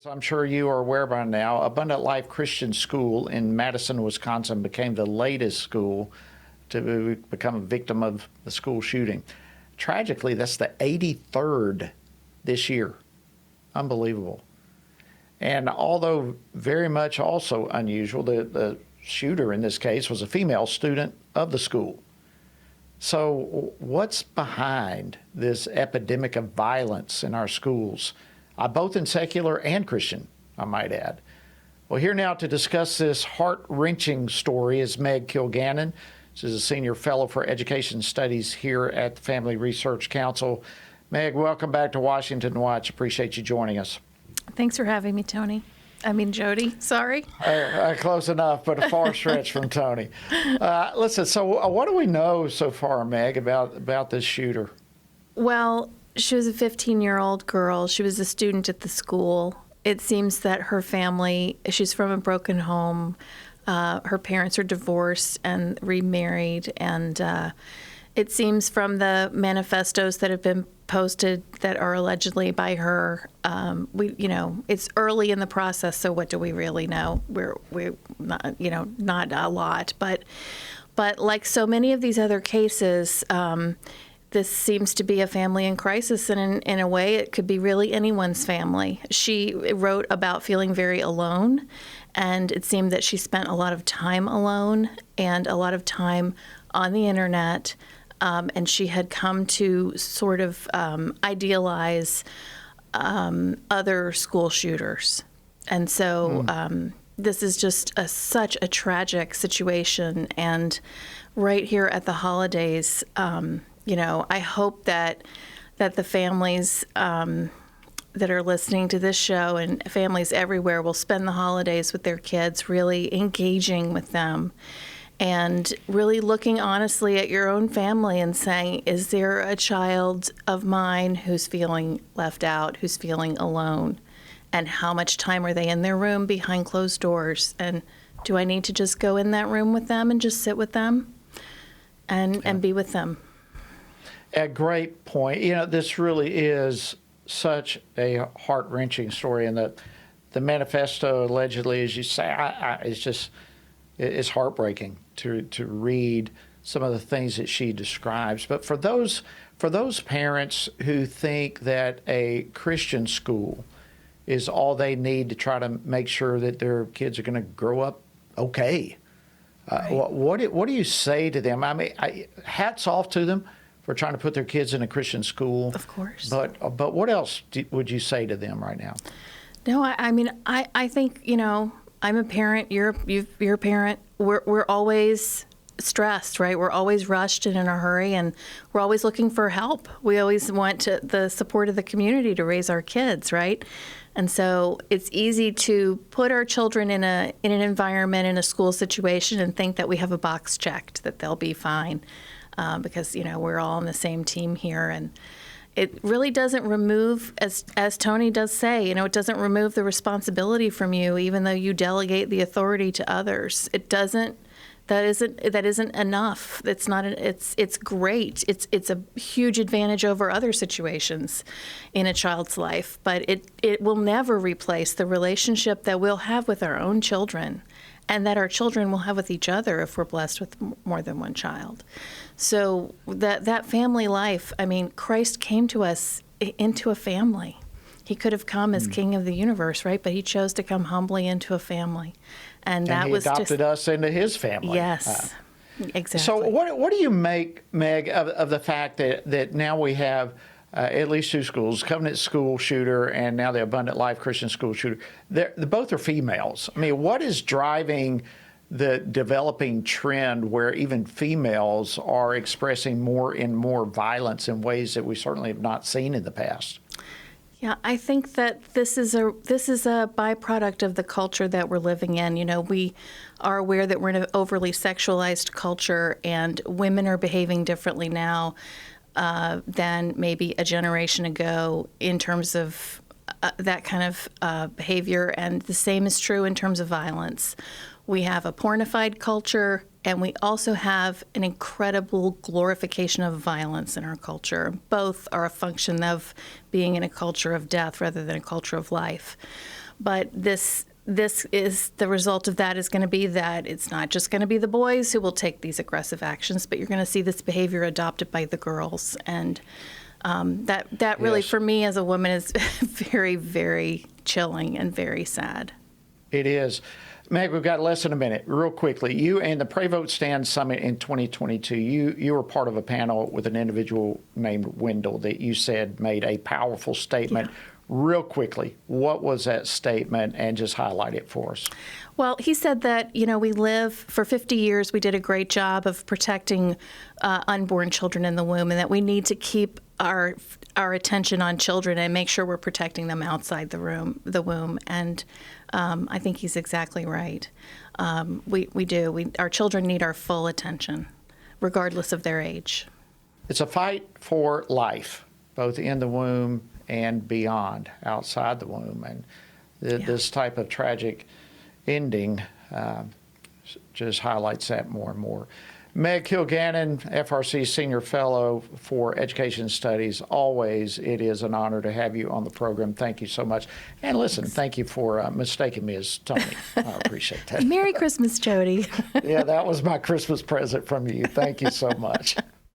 So I'm sure you are aware by now, Abundant Life Christian School in Madison, Wisconsin became the latest school to become a victim of the school shooting. Tragically, that's the 83rd this year. Unbelievable. And although very much also unusual, the shooter in this case was a female student of the school. So what's behind this epidemic of violence in our schools? Both in secular and Christian, I might add. Well, here now to discuss this heart-wrenching story is Meg Kilgannon. She's a senior fellow for education studies here at the Family Research Council. Meg, welcome back to Washington Watch. Appreciate you joining us. Thanks for having me, Tony. Jody, sorry. Close enough, but a far stretch from Tony. Listen, so what do we know so far, Meg, about this shooter? Well, she was a 15-year-old girl. She was a student at the school. It seems that her family, she's from a broken home. Her parents are divorced and remarried. And it seems from the manifestos that have been posted that are allegedly by her, it's early in the process. So what do we really know? We're not, not a lot. But like so many of these other cases, this seems to be a family in crisis, and in a way, it could be really anyone's family. She wrote about feeling very alone, and it seemed that she spent a lot of time alone and a lot of time on the internet, and she had come to sort of idealize other school shooters. And so this is just such a tragic situation, and right here at the holidays, I hope that the families that are listening to this show and families everywhere will spend the holidays with their kids, really engaging with them and really looking honestly at your own family and saying, is there a child of mine who's feeling left out, who's feeling alone? And how much time are they in their room behind closed doors? And do I need to just go in that room with them and just sit with them and be with them? A great point. This really is such a heart-wrenching story, and the manifesto allegedly, as you say, it's heartbreaking to read some of the things that she describes. But for those parents who think that a Christian school is all they need to try to make sure that their kids are going to grow up okay, right. What do you say to them? Hats off to them for trying to put their kids in a Christian school. Of course. But what else would you say to them right now? No, I think, I'm a parent, you're a parent. We're always stressed, right? We're always rushed and in a hurry, and we're always looking for help. We always want the support of the community to raise our kids, right? And so it's easy to put our children in an environment, in a school situation, and think that we have a box checked, that they'll be fine. Because, we're all on the same team here. And it really doesn't remove, as Tony does say, it doesn't remove the responsibility from you, even though you delegate the authority to others. It doesn't, that isn't enough. It's not, it's great. It's a huge advantage over other situations in a child's life, but it will never replace the relationship that we'll have with our own children, and that our children will have with each other if we're blessed with more than one child. So that family life, Christ came to us into a family. He could have come as King of the universe, right? But he chose to come humbly into a family. And that was just... he adopted us into his family. Yes, exactly. So what do you make, Meg, of the fact that now we have at least two schools, Covenant School shooter and now the Abundant Life Christian School shooter? Both are females. What is driving the developing trend where even females are expressing more and more violence in ways that we certainly have not seen in the past? Yeah, I think that this is a byproduct of the culture that we're living in. We are aware that we're in an overly sexualized culture, and women are behaving differently now than maybe a generation ago in terms of that kind of behavior, and the same is true in terms of violence. We have a pornified culture, and we also have an incredible glorification of violence in our culture. Both are a function of being in a culture of death rather than a culture of life. But this is the result of that is going to be that it's not just going to be the boys who will take these aggressive actions, but you're going to see this behavior adopted by the girls. And that really, Yes. for me as a woman, is very, very chilling and very sad. It is. Meg, we've got less than a minute. Real quickly, you and the Pray Vote Stand Summit in 2022, you were part of a panel with an individual named Wendell that you said made a powerful statement. Yeah. Real quickly, what was that statement, and just highlight it for us? Well, he said that, we live, for 50 years, we did a great job of protecting unborn children in the womb, and that we need to keep our attention on children and make sure we're protecting them outside the womb. And I think he's exactly right. We do. Our children need our full attention, regardless of their age. It's a fight for life, both in the womb and beyond, outside the womb. And this type of tragic ending just highlights that more and more. Meg Kilgannon, FRC Senior Fellow for Education Studies. Always, it is an honor to have you on the program. Thank you so much. And listen, thank you for mistaking me as Tony. I appreciate that. Merry Christmas, Jody. Yeah, that was my Christmas present from you. Thank you so much.